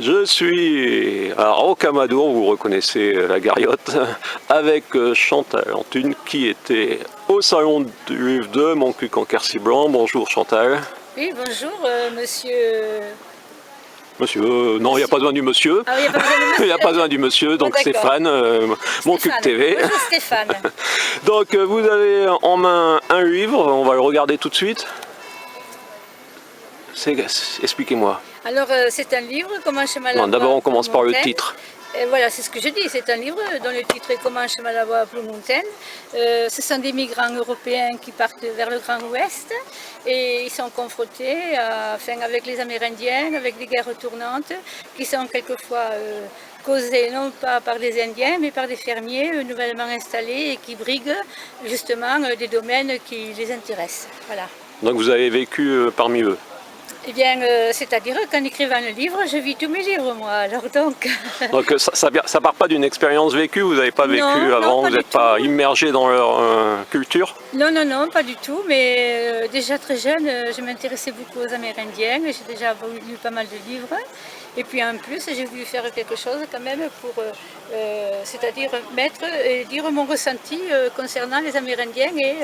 Je suis à Rocamadour, vous reconnaissez la Gariotte, avec Chantal Antunes qui était au salon du livre de Montcuq en Quercy-Blanc. Bonjour Chantal. Oui, bonjour monsieur. Monsieur, non, il n'y a pas besoin du monsieur. Ah oui, il n'y a pas besoin de monsieur. Il n'y a pas besoin du monsieur, donc d'accord. Stéphane, Montcuq TV. Bonjour Stéphane. Donc vous avez en main un livre, on va le regarder tout de suite. Expliquez-moi. Alors c'est un livre, Comment chemin la Non, d'abord on commence par le titre. Et voilà, c'est ce que je dis, c'est un livre dont le titre est Comment chemin la voie à Ploumontaine. Ce sont des migrants européens qui partent vers le Grand Ouest et ils sont confrontés avec les Amérindiens, avec des guerres tournantes qui sont quelquefois causées non pas par des Indiens mais par des fermiers nouvellement installés et qui briguent justement des domaines qui les intéressent. Voilà. Donc vous avez vécu parmi eux. Eh bien, c'est-à-dire qu'en écrivant le livre, je vis tous mes livres, moi. Alors donc... Donc ça part pas d'une expérience vécue, vous n'avez pas vécu avant, vous n'êtes pas immergé dans leur culture? Non, non, non, pas du tout. Mais déjà très jeune, je m'intéressais beaucoup aux Amérindiens. J'ai déjà lu pas mal de livres. Et puis en plus, j'ai voulu faire quelque chose quand même pour, c'est-à-dire mettre et dire mon ressenti concernant les Amérindiens et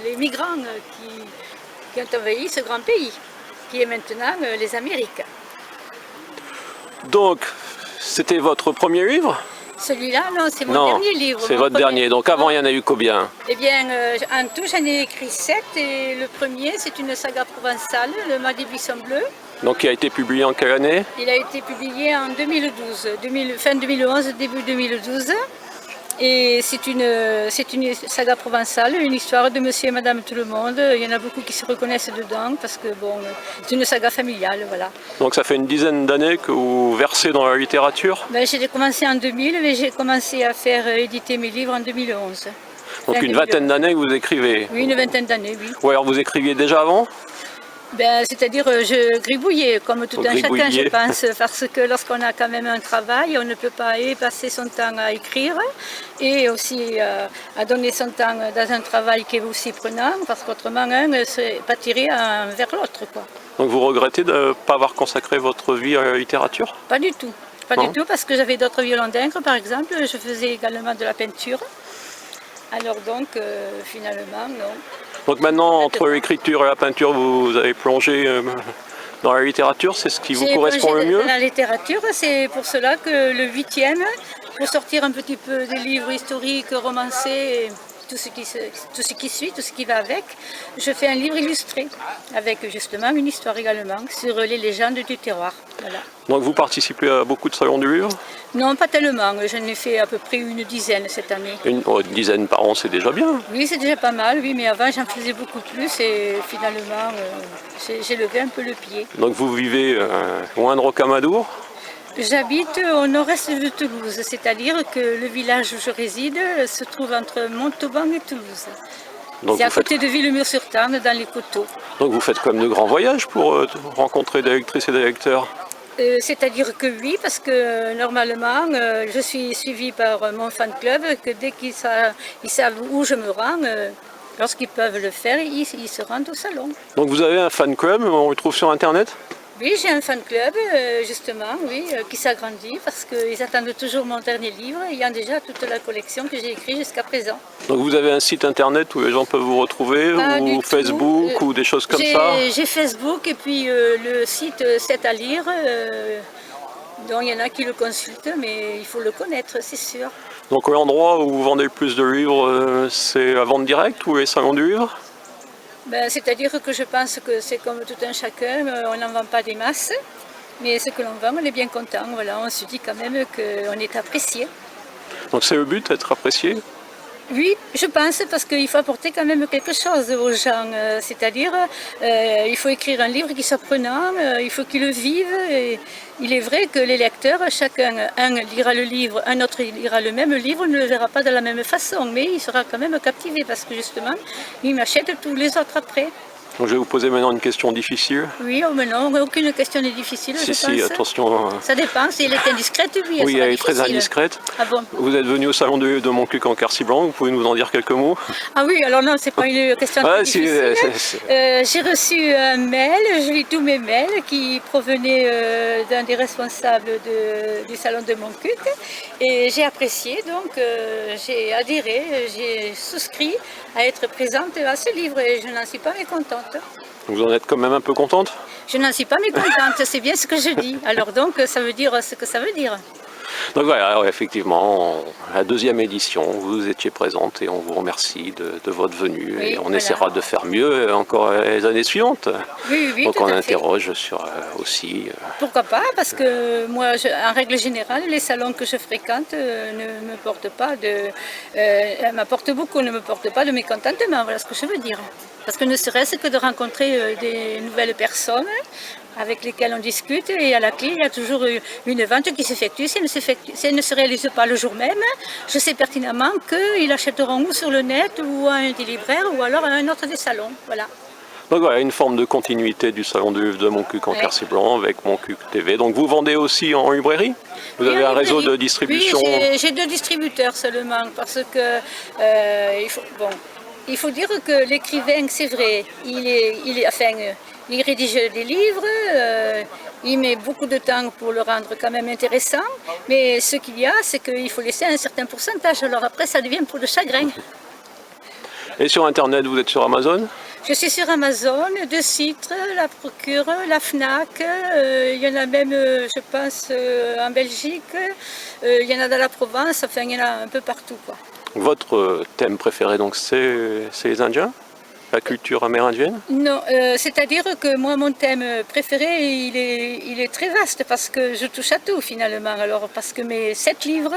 les migrants qui ont envahi ce grand pays, qui est maintenant les Amériques. Donc, c'était votre premier livre? Celui-là, non, c'est mon dernier livre. C'est votre dernier, donc avant il y en a eu combien? Eh bien, en tout, j'en ai écrit 7 et le premier, c'est une saga provençale, Le Mât des Buissons Bleus. Donc il a été publié en quelle année? Il a été publié en 2012, fin 2011, début 2012. Et c'est une saga provençale, une histoire de monsieur et madame tout le monde. Il y en a beaucoup qui se reconnaissent dedans parce que bon, c'est une saga familiale, voilà. Donc ça fait une dizaine d'années que vous versez dans la littérature? Ben, j'ai commencé en 2000, mais j'ai commencé à faire éditer mes livres en 2011. Donc une vingtaine d'années que vous écrivez? Oui, une vingtaine d'années, oui. Ou alors vous écriviez déjà avant? Ben, c'est-à-dire, je gribouillais, comme tout un chacun, je pense, parce que lorsqu'on a quand même un travail, on ne peut pas passer son temps à écrire et aussi à donner son temps dans un travail qui est aussi prenant, parce qu'autrement, un c'est pas tiré vers l'autre, quoi. Donc vous regrettez de ne pas avoir consacré votre vie à la littérature? Pas du tout. Pas du tout, parce que j'avais d'autres violons d'encre, par exemple. Je faisais également de la peinture. Alors donc, finalement, non. Donc maintenant, entre l'écriture et la peinture, vous avez plongé dans la littérature, c'est ce qui vous correspond le mieux? Dans la littérature, c'est pour cela que le 8e, pour sortir un petit peu des livres historiques, romancés, tout ce qui suit, tout ce qui va avec, je fais un livre illustré, avec justement une histoire également, sur les légendes du terroir. Voilà. Donc vous participez à beaucoup de salons du livre? Non, pas tellement. J'en ai fait à peu près une dizaine cette année. Une dizaine par an, c'est déjà bien. Oui, c'est déjà pas mal, oui, mais avant j'en faisais beaucoup plus et finalement j'ai levé un peu le pied. Donc vous vivez loin de Rocamadour? J'habite au nord-est de Toulouse, c'est-à-dire que le village où je réside se trouve entre Montauban et Toulouse. C'est à côté de Villemur-sur-Tarn, dans les coteaux. Donc vous faites quand même de grands voyages pour rencontrer des lectrices et des lecteurs? C'est-à-dire que oui, parce que normalement, je suis suivie par mon fan club, que dès qu'ils savent où je me rends, lorsqu'ils peuvent le faire, ils se rendent au salon. Donc vous avez un fan club, on le trouve sur Internet? Oui, j'ai un fan club, justement, oui, qui s'agrandit parce qu'ils attendent toujours mon dernier livre, ayant déjà toute la collection que j'ai écrite jusqu'à présent. Donc vous avez un site internet où les gens peuvent vous retrouver, ou Facebook, ou des choses comme ça? J'ai Facebook et puis le site C'est à lire, dont il y en a qui le consultent, mais il faut le connaître, c'est sûr. Donc l'endroit où vous vendez le plus de livres, c'est la vente directe ou les salons du livre? Ben, c'est-à-dire que je pense que c'est comme tout un chacun, on n'en vend pas des masses, mais ce que l'on vend, on est bien content. Voilà, on se dit quand même qu'on est apprécié. Donc c'est le but, d'être apprécié? Oui, je pense, parce qu'il faut apporter quand même quelque chose aux gens. C'est-à-dire, il faut écrire un livre qui soit prenant, il faut qu'ils le vivent. Et il est vrai que les lecteurs, chacun, un lira le livre, un autre lira le même livre, ne le verra pas de la même façon, mais il sera quand même captivé parce que justement, il m'achète tous les autres après. Donc, je vais vous poser maintenant une question difficile. Oui, oh, mais non, aucune question n'est difficile, je Si, pense. attention. Ça dépend, si elle est indiscrète, oui, Oui, sera elle est très difficile. indiscrète. Ah bon? Vous êtes venu au salon de Montcuq en Quercy-Blanc, vous pouvez nous en dire quelques mots? Ah oui, alors non, c'est pas une question Ah, très si, difficile. J'ai reçu un mail, je lis tous mes mails qui provenaient d'un des responsables du salon de Montcuq et j'ai apprécié, donc j'ai adhéré, j'ai souscrit à être présente à ce livre et je n'en suis pas mécontente. Vous en êtes quand même un peu contente? Je n'en suis pas mécontente, c'est bien ce que je dis. Alors donc ça veut dire ce que ça veut dire. Donc voilà, effectivement, la deuxième édition, vous étiez présente et on vous remercie de votre venue. Oui, et on voilà. essaiera de faire mieux encore les années suivantes. Oui, Donc tout on à fait. interroge sur aussi. Pourquoi pas? Parce que moi, en règle générale, les salons que je fréquente ne me portent pas m'apportent beaucoup, ne me portent pas de mécontentement. Voilà ce que je veux dire. Parce que ne serait-ce que de rencontrer des nouvelles personnes avec lesquelles on discute et à la clé, il y a toujours une vente qui s'effectue. Si elle ne se réalise pas le jour même, je sais pertinemment qu'ils achèteront ou sur le net ou à un des libraires ou alors à un autre des salons. Voilà. Donc voilà, une forme de continuité du salon du livre de Montcuq en Quercy-Blanc avec Montcuq TV. Donc vous vendez aussi en librairie? Vous avez un réseau de distribution? Oui, j'ai 2 distributeurs seulement parce que il faut dire que l'écrivain, c'est vrai, il rédige des livres, il met beaucoup de temps pour le rendre quand même intéressant, mais ce qu'il y a, c'est qu'il faut laisser un certain pourcentage. Alors après, ça devient pour le chagrin. Et sur Internet, vous êtes sur Amazon? Je suis sur Amazon, 2 sites, la Procure, la Fnac, il y en a même, je pense, en Belgique, il y en a dans la Provence, enfin il y en a un peu partout, quoi. Votre thème préféré, donc, c'est les Indiens? La culture amérindienne? Non, c'est-à-dire que moi, mon thème préféré, il est très vaste parce que je touche à tout finalement. Alors, parce que mes 7 livres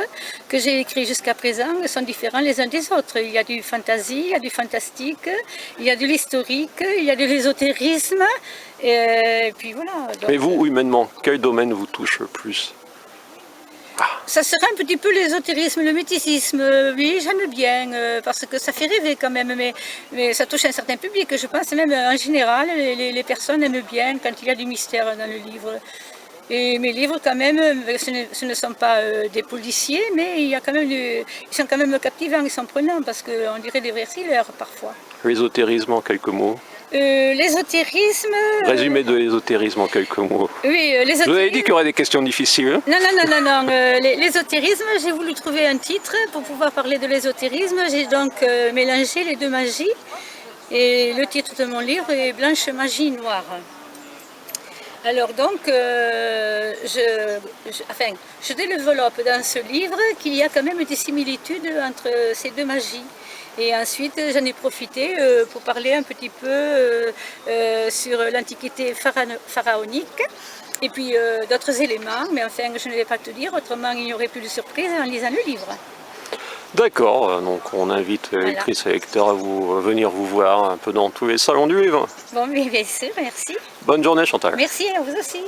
que j'ai écrits jusqu'à présent sont différents les uns des autres. Il y a du fantasy, il y a du fantastique, il y a de l'historique, il y a de l'ésotérisme, et puis voilà. Donc, Mais vous, humainement, quel domaine vous touche le plus? ça serait un petit peu l'ésotérisme, le mythicisme, oui, j'aime bien, parce que ça fait rêver quand même, mais ça touche un certain public. Je pense même en général, les personnes aiment bien quand il y a du mystère dans le livre. Et mes livres, quand même, ce ne sont pas des policiers, mais il y a quand même ils sont quand même captivants, ils sont prenants, parce qu'on dirait des vrais thrillers parfois. L'ésotérisme en quelques mots? L'ésotérisme... Résumé de l'ésotérisme en quelques mots. Oui, l'ésotérisme... Je vous avais dit qu'il y aurait des questions difficiles. Non. L'ésotérisme, j'ai voulu trouver un titre pour pouvoir parler de l'ésotérisme. J'ai donc mélangé les 2 magies. Et le titre de mon livre est Blanche magie noire. Alors donc, je développe dans ce livre qu'il y a quand même des similitudes entre ces 2 magies. Et ensuite, j'en ai profité pour parler un petit peu sur l'Antiquité pharaonique et puis d'autres éléments, mais enfin, je ne vais pas te dire, autrement il n'y aurait plus de surprise en lisant le livre. D'accord, donc on invite les lectrices et lecteurs à venir vous voir un peu dans tous les salons du livre. Bon, bien sûr, merci. Bonne journée Chantal. Merci à vous aussi.